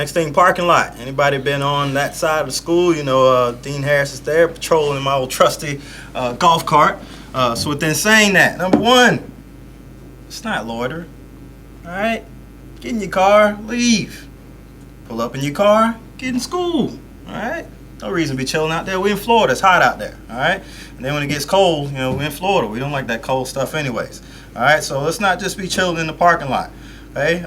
Next thing, parking lot. Anybody been on that side of the school? You know, Dean Harris is there patrolling my old trusty golf cart. So within saying that, number one, it's not loiter. All right? Get in your car, leave. Pull up in your car, get in school. All right? No reason to be chilling out there. We're in Florida. It's hot out there. All right? And then when it gets cold, you know, we're in Florida. We don't like that cold stuff anyways. All right? So let's not just be chilling in the parking lot. Okay?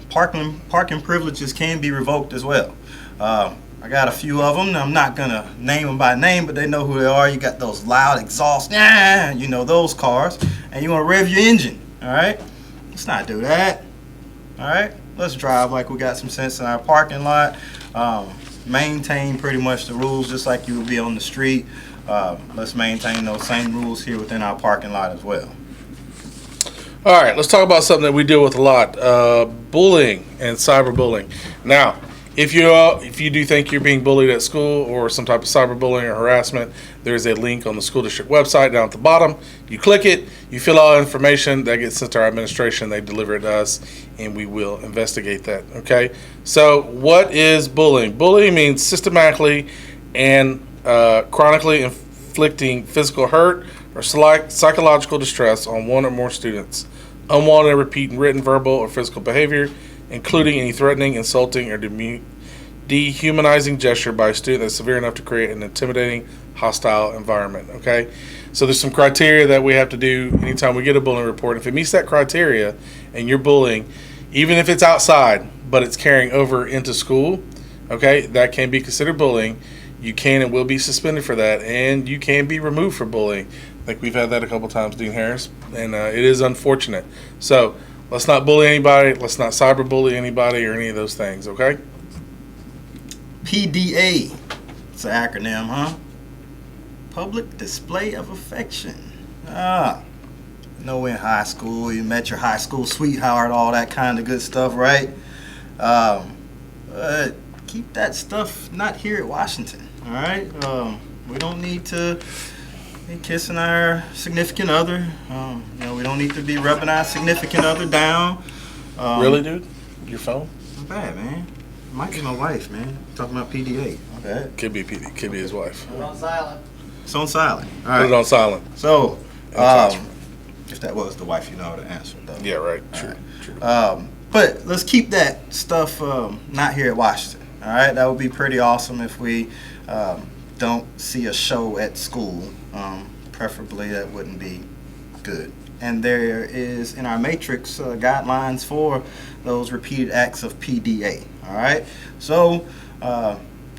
Parking privileges can be revoked as well. I got a few of them. I'm not going to name them by name, but they know who they are. You got those loud exhaust, you know, those cars. And you want to rev your engine. All right? Let's not do that. All right? Let's drive like we got some sense in our parking lot. Maintain pretty much the rules just like you would be on the street. Let's maintain those same rules here within our parking lot as well. All right, let's talk about something that we deal with a lot, bullying and cyberbullying. Now, if you do think you're being bullied at school or some type of cyberbullying or harassment, there's a link on the school district website down at the bottom. You click it, you fill out information, that gets sent to our administration, they deliver it to us, and we will investigate that, okay? So what is bullying? Bullying means systematically and chronically inflicting physical hurt or psychological distress on one or more students. Unwanted, repeating written, verbal, or physical behavior, including any threatening, insulting, or dehumanizing gesture by a student that's severe enough to create an intimidating, hostile environment. Okay, so there's some criteria that we have to do anytime we get a bullying report. If it meets that criteria and you're bullying, even if it's outside, but it's carrying over into school, okay, that can be considered bullying. You can and will be suspended for that, and you can be removed for bullying. I think we've had that a couple times, Dean Harris, and it is unfortunate. So let's not bully anybody. Let's not cyberbully anybody or any of those things, okay? PDA. It's an acronym, huh? Public display of affection. You know, in high school, you met your high school sweetheart, all that kind of good stuff, right? But keep that stuff not here at Washington, all right? We don't need to be kissing our significant other. You know, we don't need to be rubbing our significant other down. Really, dude? Your phone? Not bad, man. It might be my wife, man. Talking about PDA. My bad. Could be PD. Could be his wife. Put it on silent. It's on silent. All right. Put it on silent. So, if that was the wife, you know how to answer, though. Yeah, right. True. Right. True. But let's keep that stuff not here at Washington. All right, that would be pretty awesome if we don't see a show at school. Preferably, that wouldn't be good. And there is in our matrix guidelines for those repeated acts of PDA. All right, so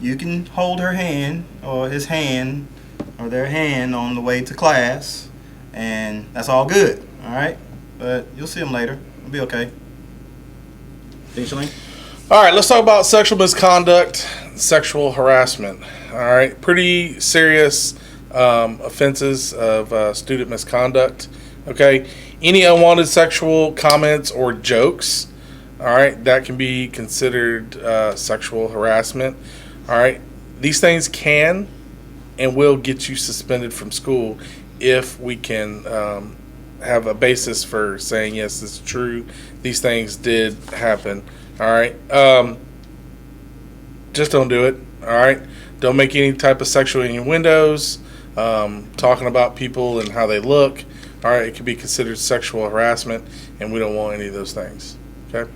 you can hold her hand or his hand or their hand on the way to class, and that's all good. All right, but you'll see them later. It'll be okay. All right, let's talk about sexual misconduct, sexual harassment. All right, pretty serious offenses of student misconduct. Okay, any unwanted sexual comments or jokes, all right, that can be considered sexual harassment. All right, these things can and will get you suspended from school if we can have a basis for saying, yes, it's true, these things did happen. All right, just don't do it. All right, don't make any type of sexual innuendos, talking about people and how they look. All right, it could be considered sexual harassment, and we don't want any of those things. Okay.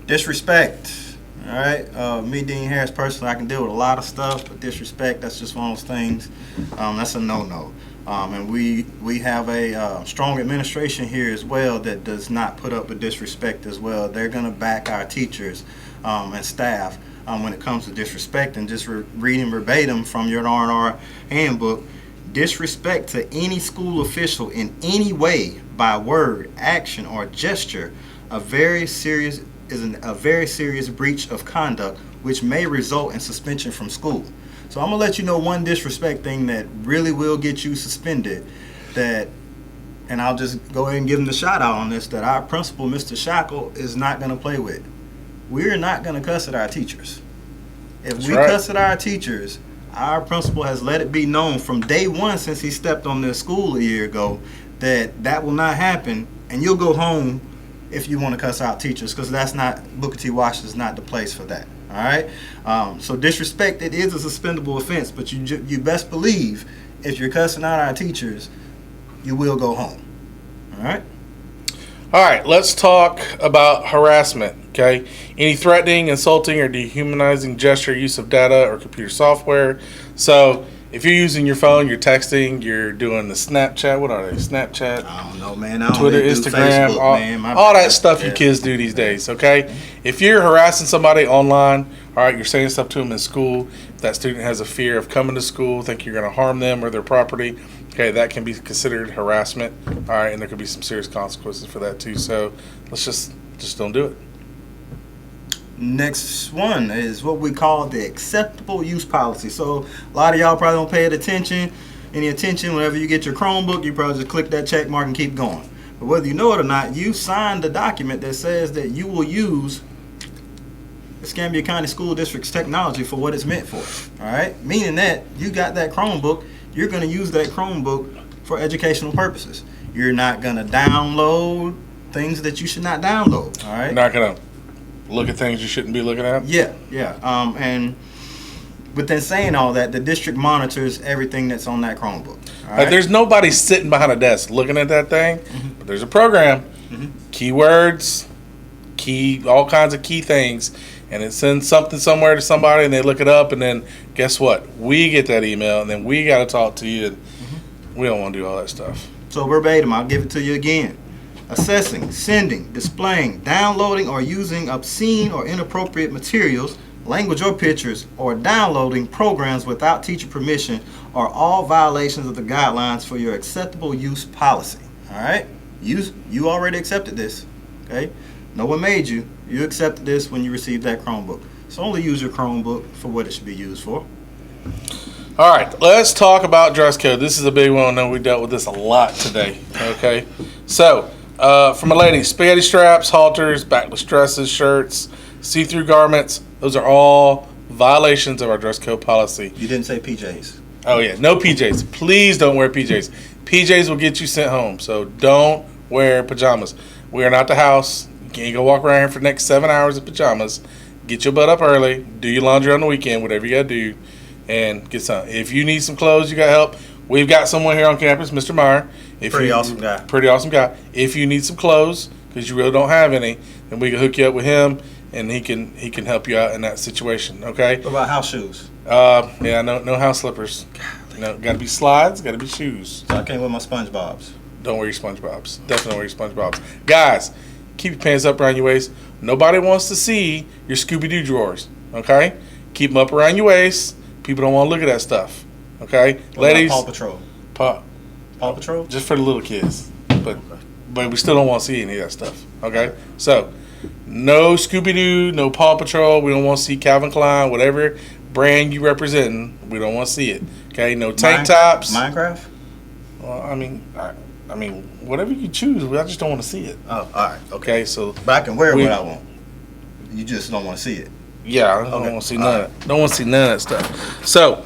Disrespect. All right, me, Dean Harris, personally, I can deal with a lot of stuff, but disrespect, that's just one of those things. That's a no-no. And we have a strong administration here as well that does not put up with disrespect as well. They're going to back our teachers and staff when it comes to disrespect. And just reading verbatim from your R&R handbook, disrespect to any school official in any way by word, action, or gesture a very serious breach of conduct which may result in suspension from school. So I'm going to let you know one disrespect thing that really will get you suspended, and I'll just go ahead and give him the shout out on this, that our principal, Mr. Shackle, is not going to play with. We're not going to cuss at our teachers. If we cuss at our teachers, our principal has let it be known from day one since he stepped on this school a year ago that will not happen, and you'll go home if you want to cuss out teachers, because that's not, Booker T. Washington is not the place for that. All right. So disrespect, it is a suspendable offense, but you best believe if you're cussing out our teachers, you will go home. All right. All right, let's talk about harassment, okay? Any threatening, insulting, or dehumanizing gesture, use of data or computer software. So if you're using your phone, you're texting, you're doing the Snapchat, what are they? Snapchat? I don't know, man. I don't Twitter, really do Instagram, Facebook, all, man. all that stuff you kids do these days, okay? If you're harassing somebody online, all right, you're saying stuff to them in school, if that student has a fear of coming to school, think you're going to harm them or their property, okay, that can be considered harassment, all right, and there could be some serious consequences for that too. So let's just don't do it. Next one is what we call the acceptable use policy. So a lot of y'all probably don't pay any attention. Whenever you get your Chromebook, you probably just click that check mark and keep going. But whether you know it or not, you signed the document that says that you will use Escambia County School District's technology for what it's meant for. All right, meaning that you got that Chromebook, you're going to use that Chromebook for educational purposes. You're not going to download things that you should not download. All right, You're not going to look at things you shouldn't be looking at. Yeah. And within saying all that, the district monitors everything that's on that Chromebook. All right? Like, there's nobody sitting behind a desk looking at that thing, but there's a program, keywords, all kinds of key things, and it sends something somewhere to somebody, and they look it up, and then guess what? We get that email, and then we got to talk to you, and we don't want to do all that stuff. So verbatim, I'll give it to you again. Assessing, sending, displaying, downloading, or using obscene or inappropriate materials, language or pictures, or downloading programs without teacher permission are all violations of the guidelines for your acceptable use policy. All right? You already accepted this. Okay? No one made you. You accepted this when you received that Chromebook. So only use your Chromebook for what it should be used for. All right, let's talk about dress code. This is a big one. I know we dealt with this a lot today. Okay, so from a lady, spaghetti straps, halters, backless dresses, shirts, see-through garments. Those are all violations of our dress code policy. You didn't say PJs. Oh yeah, no PJs. Please don't wear PJs. PJs will get you sent home. So don't wear pajamas. We are not the house. You can't go walk around here for the next 7 hours in pajamas. Get your butt up early. Do your laundry on the weekend, whatever you got to do, and get some. If you need some clothes, you got help. We've got someone here on campus, Mr. Meyer. Pretty awesome guy. If you need some clothes, because you really don't have any, then we can hook you up with him, and he can help you out in that situation. Okay. What about house shoes? Yeah, no house slippers. No, got to be slides. Got to be shoes. So I can't wear my SpongeBob's. Don't wear your SpongeBob's. Definitely don't wear your SpongeBob's. Guys, keep your pants up around your waist. Nobody wants to see your Scooby-Doo drawers. Okay. Keep them up around your waist. People don't want to look at that stuff. Okay, What ladies. about Paw Patrol. Paw Patrol? Just for the little kids, but we still don't want to see any of that stuff. Okay, so no Scooby-Doo, no Paw Patrol. We don't want to see Calvin Klein, whatever brand you representing. We don't want to see it. Okay, no tank tops. Minecraft? Well, I mean, whatever you choose. I just don't want to see it. Oh, all right. Okay, so But I can wear what I want. You just don't want to see it. yeah, I don't want to see none. Don't want to see none of that stuff. So,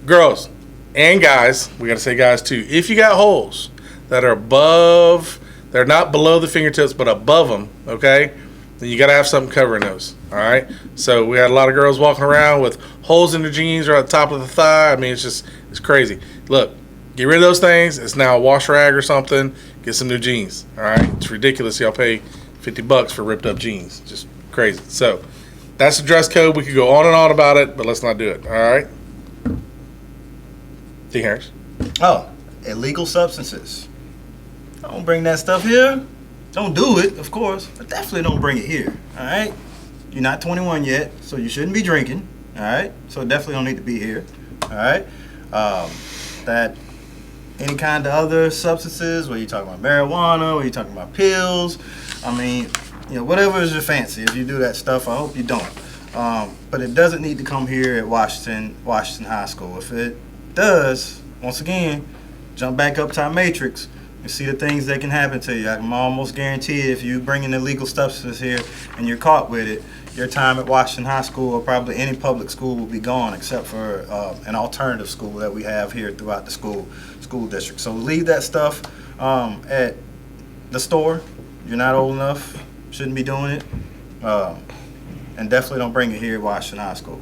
girls and guys, we got to say guys too. If you got holes that are above, they're not below the fingertips, but above them, okay, then you got to have something covering those. All right. So we had a lot of girls walking around with holes in their jeans or at the top of the thigh. I mean, it's crazy. Look, get rid of those things. It's now a wash rag or something. Get some new jeans. All right. It's ridiculous. Y'all pay $50 for ripped up jeans. Just crazy. So that's the dress code. We could go on and on about it, but let's not do it. All right. Dean Harris. Oh, illegal substances. Don't bring that stuff here. Don't do it, of course, but definitely don't bring it here. All right. You're not 21 yet, so you shouldn't be drinking. All right. So definitely don't need to be here. All right. That any kind of other substances, whether you're talking about marijuana, whether you're talking about pills, I mean, whatever is your fancy. If you do that stuff, I hope you don't. But it doesn't need to come here at Washington High School. If it does, once again, jump back up to our matrix and see the things that can happen to you. I can almost guarantee if you bring in illegal substances here and you're caught with it, your time at Washington High School or probably any public school will be gone except for an alternative school that we have here throughout the school district. So leave that stuff at the store. You're not old enough. Shouldn't be doing it. And definitely don't bring it here to Washington High School.